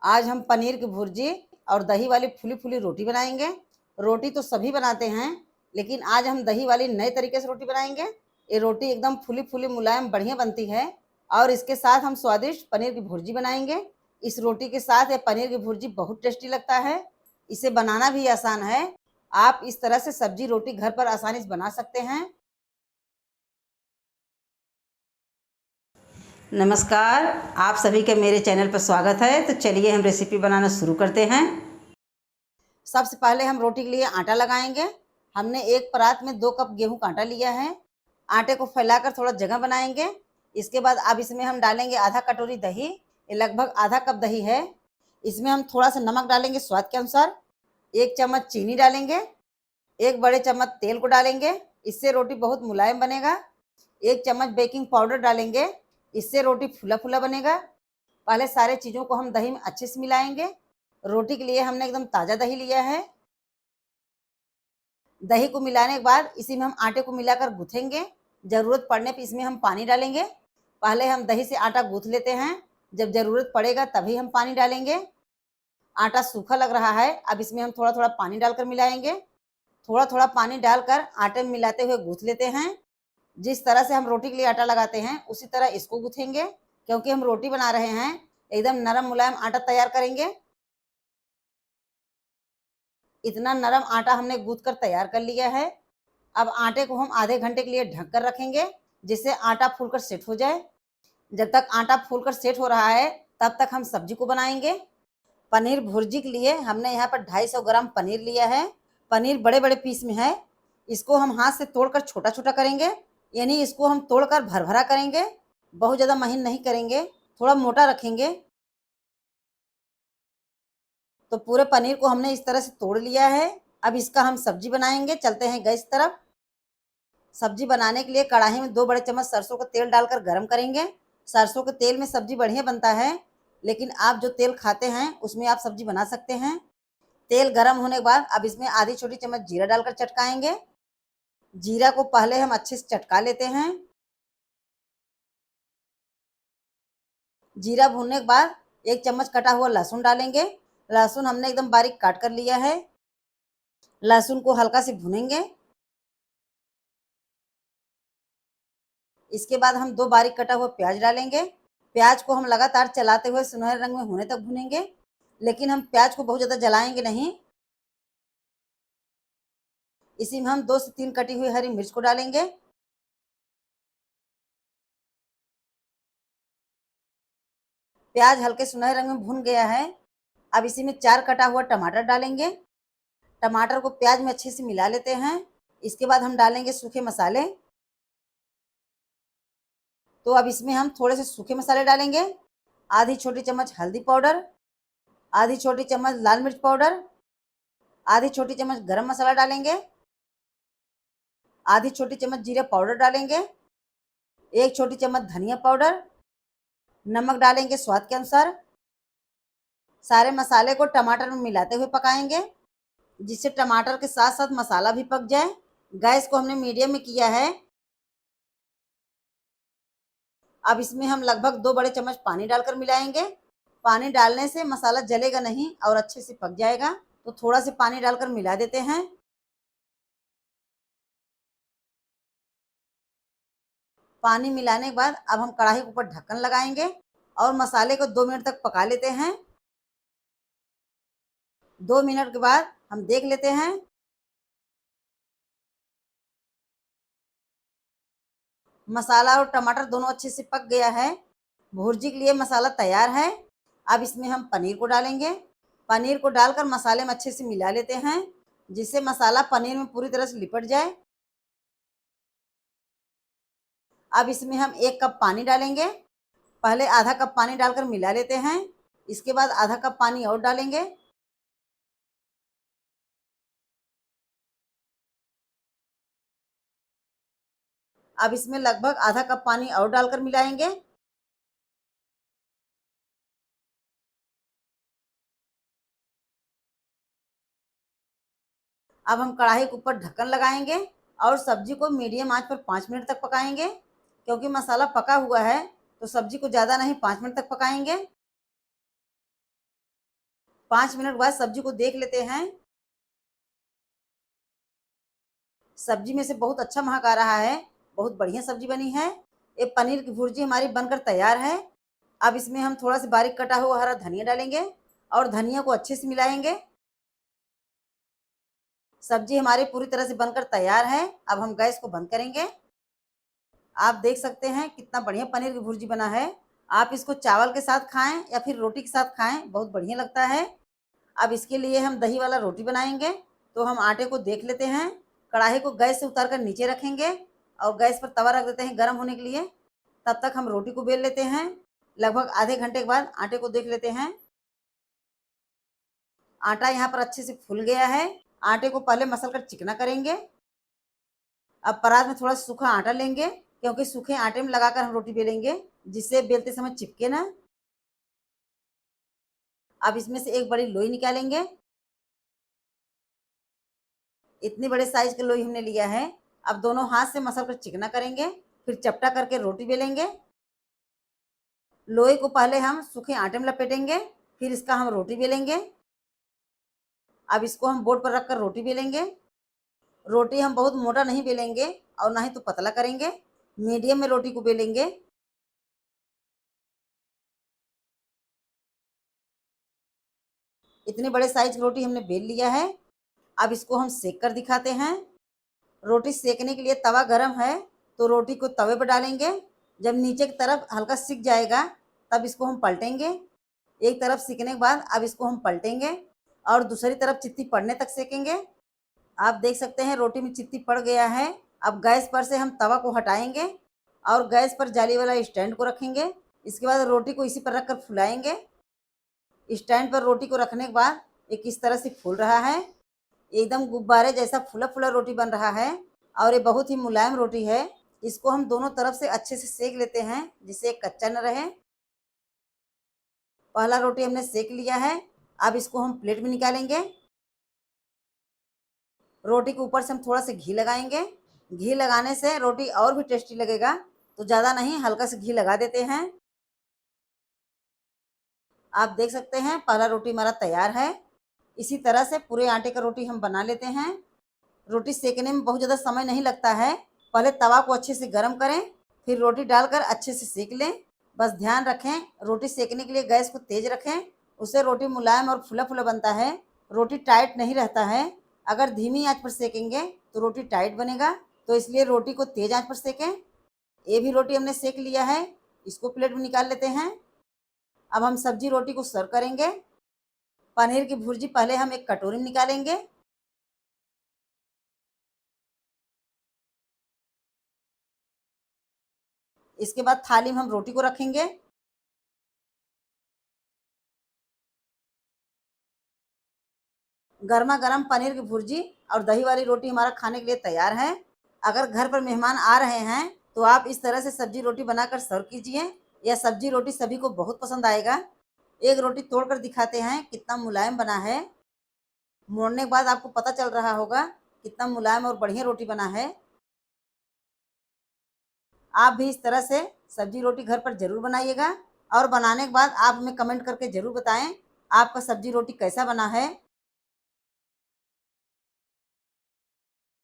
आज हम पनीर की भुर्जी और दही वाली फूली फूली रोटी बनाएंगे। रोटी तो सभी बनाते हैं, लेकिन आज हम दही वाली नए तरीके से रोटी बनाएंगे। ये रोटी एकदम फूली फूली मुलायम बढ़िया बनती है और इसके साथ हम स्वादिष्ट पनीर की भुर्जी बनाएंगे। इस रोटी के साथ ये पनीर की भुर्जी बहुत टेस्टी लगता है। इसे बनाना भी आसान है। आप इस तरह से सब्जी रोटी घर पर आसानी से बना सकते हैं। नमस्कार, आप सभी के मेरे चैनल पर स्वागत है। तो चलिए हम रेसिपी बनाना शुरू करते हैं। सबसे पहले हम रोटी के लिए आटा लगाएंगे। हमने एक परात में 2 कप गेहूं का आटा लिया है। आटे को फैलाकर थोड़ा जगह बनाएंगे। इसके बाद अब इसमें हम डालेंगे आधा कटोरी दही। ये लगभग आधा कप दही है। इसमें हम थोड़ा सा नमक डालेंगे स्वाद के अनुसार। 1 चम्मच चीनी डालेंगे। 1 बड़े चम्मच तेल को डालेंगे, इससे रोटी बहुत मुलायम बनेगा। 1 चम्मच बेकिंग पाउडर डालेंगे, इससे रोटी फूला फूला बनेगा। पहले सारे चीज़ों को हम दही में अच्छे से मिलाएंगे। रोटी के लिए हमने एकदम ताज़ा दही लिया है। दही को मिलाने के बाद इसी में हम आटे को मिलाकर गूँथेंगे। ज़रूरत पड़ने पर इसमें हम पानी डालेंगे। पहले हम दही से आटा गूँथ लेते हैं, जब ज़रूरत पड़ेगा तभी हम पानी डालेंगे। आटा सूखा लग रहा है, अब इसमें हम थोड़ा थोड़ा पानी डालकर मिलाएंगे। थोड़ा थोड़ा पानी डालकर आटे में मिलाते हुए गूँथ लेते हैं। जिस तरह से हम रोटी के लिए आटा लगाते हैं उसी तरह इसको गूँथेंगे। क्योंकि हम रोटी बना रहे हैं, एकदम नरम मुलायम आटा तैयार करेंगे। इतना नरम आटा हमने गूँथ कर तैयार कर लिया है। अब आटे को हम आधे घंटे के लिए ढक कर रखेंगे, जिससे आटा फूलकर सेट हो जाए। जब तक आटा फूलकर सेट हो रहा है तब तक हम सब्जी को बनाएंगे। पनीर भुर्जी के लिए हमने यहाँ पर 250 ग्राम पनीर लिया है। पनीर बड़े बड़े पीस में है। इसको हम हाथ से तोड़कर छोटा छोटा करेंगे, यानी इसको हम तोड़कर भरभरा करेंगे। बहुत ज़्यादा महीन नहीं करेंगे, थोड़ा मोटा रखेंगे। तो पूरे पनीर को हमने इस तरह से तोड़ लिया है। अब इसका हम सब्जी बनाएंगे। चलते हैं गैस तरफ। सब्जी बनाने के लिए कढ़ाई में 2 बड़े चम्मच सरसों का तेल डालकर गरम करेंगे। सरसों के तेल में सब्जी बढ़िया बनता है, लेकिन आप जो तेल खाते हैं उसमें आप सब्जी बना सकते हैं। तेल गरम होने के बाद अब इसमें आधी छोटी चम्मच जीरा डालकर चटकाएंगे। जीरा को पहले हम अच्छे से चटका लेते हैं। जीरा भूनने के बाद 1 चम्मच कटा हुआ लहसुन डालेंगे। लहसुन हमने एकदम बारीक काट कर लिया है। लहसुन को हल्का से भूनेंगे। इसके बाद हम 2 बारीक कटा हुआ प्याज डालेंगे। प्याज को हम लगातार चलाते हुए सुनहरे रंग में होने तक भूनेंगे, लेकिन हम प्याज को बहुत ज़्यादा जलाएंगे नहीं। इसी में हम 2 से 3 कटी हुई हरी मिर्च को डालेंगे। प्याज हल्के सुनहरे रंग में भून गया है। अब इसी में 4 कटा हुआ टमाटर डालेंगे। टमाटर को प्याज में अच्छे से मिला लेते हैं। इसके बाद हम डालेंगे सूखे मसाले। तो अब इसमें हम थोड़े से सूखे मसाले डालेंगे। आधी छोटी चम्मच हल्दी पाउडर, आधी छोटी चम्मच लाल मिर्च पाउडर, आधी छोटी चम्मच गरम मसाला डालेंगे, आधी छोटी चम्मच जीरा पाउडर डालेंगे, 1 छोटी चम्मच धनिया पाउडर, नमक डालेंगे स्वाद के अनुसार। सारे मसाले को टमाटर में मिलाते हुए पकाएंगे, जिससे टमाटर के साथ साथ मसाला भी पक जाए। गैस को हमने मीडियम में किया है। अब इसमें हम लगभग 2 बड़े चम्मच पानी डालकर मिलाएंगे। पानी डालने से मसाला जलेगा नहीं और अच्छे से पक जाएगा। तो थोड़ा सा पानी डालकर मिला देते हैं। पानी मिलाने के बाद अब हम कढ़ाई के ऊपर ढक्कन लगाएंगे और मसाले को 2 मिनट तक पका लेते हैं। 2 मिनट के बाद हम देख लेते हैं। मसाला और टमाटर दोनों अच्छे से पक गया है। भुर्जी के लिए मसाला तैयार है। अब इसमें हम पनीर को डालेंगे। पनीर को डालकर मसाले में अच्छे से मिला लेते हैं, जिससे मसाला पनीर में पूरी तरह से लिपट जाए। अब इसमें हम 1 कप पानी डालेंगे। पहले आधा कप पानी डालकर मिला लेते हैं। इसके बाद आधा कप पानी और डालेंगे। अब इसमें लगभग आधा कप पानी और डालकर मिलाएंगे। अब हम कढ़ाई के ऊपर ढक्कन लगाएंगे और सब्जी को मीडियम आंच पर 5 मिनट तक पकाएंगे। क्योंकि मसाला पका हुआ है तो सब्जी को ज़्यादा नहीं, 5 मिनट तक पकाएंगे। 5 मिनट बाद सब्जी को देख लेते हैं। सब्जी में से बहुत अच्छा महक आ रहा है, बहुत बढ़िया सब्जी बनी है। ये पनीर की भुर्जी हमारी बनकर तैयार है। अब इसमें हम थोड़ा सा बारीक कटा हुआ हरा धनिया डालेंगे और धनिया को अच्छे से मिलाएंगे। सब्जी हमारी पूरी तरह से बनकर तैयार है। अब हम गैस को बंद करेंगे। आप देख सकते हैं कितना बढ़िया पनीर की भुर्जी बना है। आप इसको चावल के साथ खाएं या फिर रोटी के साथ खाएं, बहुत बढ़िया लगता है। अब इसके लिए हम दही वाला रोटी बनाएंगे। तो हम आटे को देख लेते हैं। कढ़ाई को गैस से उतार कर नीचे रखेंगे और गैस पर तवा रख देते हैं गर्म होने के लिए। तब तक हम रोटी को बेल लेते हैं। लगभग आधे घंटे के बाद आटे को देख लेते हैं। आटा यहाँ पर अच्छे से फूल गया है। आटे को पहले मसल कर चिकना करेंगे। अब परात में थोड़ा सूखा आटा लेंगे, क्योंकि सूखे आटे में लगाकर हम रोटी बेलेंगे, जिससे बेलते समय चिपके ना। अब इसमें से एक बड़ी लोई निकालेंगे। इतनी बड़े साइज की लोई हमने लिया है। अब दोनों हाथ से मसल कर चिकना करेंगे, फिर चपटा करके रोटी बेलेंगे। लोई को पहले हम सूखे आटे में लपेटेंगे, फिर इसका हम रोटी बेलेंगे। अब इसको हम बोर्ड पर रखकर रोटी बेलेंगे। रोटी हम बहुत मोटा नहीं बेलेंगे और ना ही तो पतला करेंगे, मीडियम में रोटी को बेलेंगे। इतने बड़े साइज की रोटी हमने बेल लिया है। अब इसको हम सेक कर दिखाते हैं। रोटी सेकने के लिए तवा गरम है, तो रोटी को तवे पर डालेंगे। जब नीचे की तरफ हल्का सिक जाएगा तब इसको हम पलटेंगे। एक तरफ सिकने के बाद अब इसको हम पलटेंगे और दूसरी तरफ चित्ती पड़ने तक सेकेंगे। आप देख सकते हैं रोटी में चित्ती पड़ गया है। अब गैस पर से हम तवा को हटाएंगे और गैस पर जाली वाला स्टैंड को रखेंगे। इसके बाद रोटी को इसी पर रखकर फुलाएंगे। स्टैंड पर रोटी को रखने के बाद ये किस तरह से फूल रहा है, एकदम गुब्बारे जैसा फूला फूला रोटी बन रहा है और ये बहुत ही मुलायम रोटी है। इसको हम दोनों तरफ से अच्छे से सेक लेते हैं, जिससे कच्चा न रहे। पहला रोटी हमने सेक लिया है। अब इसको हम प्लेट में निकालेंगे। रोटी के ऊपर से हम थोड़ा सा घी लगाएंगे। घी लगाने से रोटी और भी टेस्टी लगेगा, तो ज़्यादा नहीं, हल्का सा घी लगा देते हैं। आप देख सकते हैं पहला रोटी हमारा तैयार है। इसी तरह से पूरे आटे का रोटी हम बना लेते हैं। रोटी सेकने में बहुत ज़्यादा समय नहीं लगता है। पहले तवा को अच्छे से गर्म करें, फिर रोटी डालकर अच्छे से सेक लें। बस ध्यान रखें रोटी सेकने के लिए गैस को तेज रखें, उससे रोटी मुलायम और फूला फूला बनता है। रोटी टाइट नहीं रहता है। अगर धीमी आंच पर सेकेंगे तो रोटी टाइट बनेगा, तो इसलिए रोटी को तेज आंच पर सेकें। ये भी रोटी हमने सेक लिया है। इसको प्लेट में निकाल लेते हैं। अब हम सब्जी रोटी को सर्व करेंगे। पनीर की भुर्जी पहले हम एक कटोरी में निकालेंगे। इसके बाद थाली में हम रोटी को रखेंगे। गर्मा गर्म पनीर की भुर्जी और दही वाली रोटी हमारा खाने के लिए तैयार है। अगर घर पर मेहमान आ रहे हैं तो आप इस तरह से सब्जी रोटी बनाकर सर्व कीजिए। यह सब्जी रोटी सभी को बहुत पसंद आएगा। एक रोटी तोड़कर दिखाते हैं कितना मुलायम बना है। मोड़ने के बाद आपको पता चल रहा होगा कितना मुलायम और बढ़िया रोटी बना है। आप भी इस तरह से सब्जी रोटी घर पर ज़रूर बनाइएगा और बनाने के बाद आप हमें कमेंट करके ज़रूर बताएं आपका सब्जी रोटी कैसा बना है।